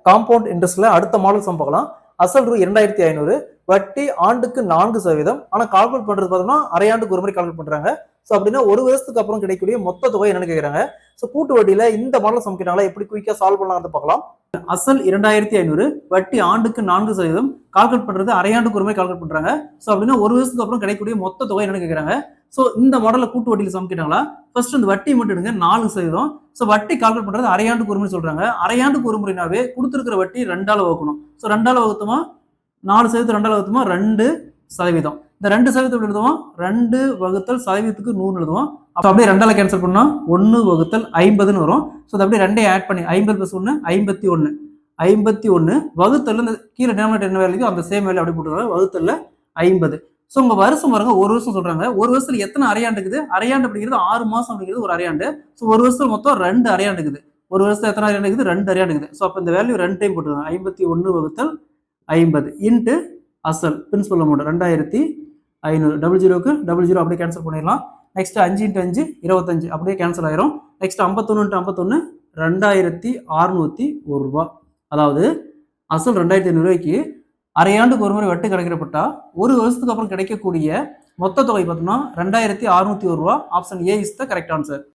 Compound இன்ட்ரெஸ்ட்ல அடுத்த model some பார்க்கலாம். அசல் ரூ 2500, வட்டி ஆண்டுக்கு 4%. ஆனா கால்குலேட் பண்றது பார்த்தோம்னா அரையாண்டுக்கு ஒரு முறை கால்குலேட் பண்றாங்க. ஸோ அப்படின்னா ஒரு வருஷத்துக்கு அப்புறம் கிடைக்கக்கூடிய மொத்த தொகை என்னன்னு கேட்கறாங்க. ஸோ கூட்டு வட்டியில இந்த மாடல் சம் கேட்டாங்களா எப்படி குயிக்கா சால்வ் பண்ணலாம்னு பார்க்கலாம். அசல் 2500, வட்டி ஆண்டுக்கு 4%, கால்குலேட் பண்றது அரையாண்டுக்கு ஒரு முறை கால்குலேட் பண்றாங்க. ஸோ அப்படின்னா ஒரு வருஷத்துக்கு அப்புறம் கிடைக்கக்கூடிய மொத்த தொகை என்னன்னு கேட்கறாங்க. ஸோ இந்த மாடல்ல கூட்டு வட்டியில் சம் கேட்டாங்களா, ஃபர்ஸ்ட் இந்த வட்டி மட்டும் எடுங்க 4%. ஸோ வட்டி கால்குலேட் பண்றது அரையாண்டுக்கு ஒரு முறை சொல்றாங்க. அரையாண்டுக்கு ஒரு முறைனாவே கொடுத்துருக்கிற வட்டி 2ஆல வகுக்கணும். ஸோ 2ஆல வகுத்தோமா 4% 2ஆல வகுத்தோமா 2%. இந்த 2% எப்படி எழுதுவோம், 2 வகுத்தல் சதவீதத்துக்கு 100 எழுதுவோம். அப்போ அப்படியே 2ஆல கேன்சல் பண்ணா 1 வகுத்தல் 50ன்னு வரும். ஸோ அப்படியே 2 ஆட் பண்ணி 50 + 1 51, 51 வகுத்தல் இந்த கீழே டினாமினேட்டர் என்ன வேல்யூ அந்த சேம் வேல்யூ அப்படி போட்டுருக்காங்க, வகுத்தல்ல 50. ஸோ உங்க வருஷம் பாருங்க, ஒரு வருஷம் சொல்றாங்க. ஒரு வருஷத்துல எத்தனை அரையாண்டு இருக்குது, அரையாண்டு அப்படிங்கிறது 6 மாசம் அப்படிங்கிறது ஒரு அரையாண்டு. ஸோ ஒரு வருஷத்துல மொத்தம் 2 அரையாண்டு இருக்குது. ஒரு வருஷத்துல எத்தனை அரையாண்டு இருக்குது, 2 அரையாண்டு இருக்குது. ஸோ அப்போ இந்த வேல்யூ 2 டைம் போட்டுருக்காங்க, 51 வகுத்தல் 50 இன்ட்டு அசல் பிரின்சிபல் அமௌண்ட் 2500, 00க்கு 00 அப்படியே கேன்சல் பண்ணிடலாம். நெக்ஸ்ட் 5 × 5 25 அப்படியே கேன்சல் ஆயிரும். நெக்ஸ்ட் 51 × 51 2601 ரூபாய். அதாவது அசல் 2500 ரூபாய்க்கு அரையாண்டுக்கு ஒரு முறை வட்டி கணக்கிடப்பட்டா ஒரு வருஷத்துக்கு அப்புறம் கிடைக்கக்கூடிய மொத்த தொகை பார்த்தோம்னா 2601 ரூபாய். Option A is the correct answer.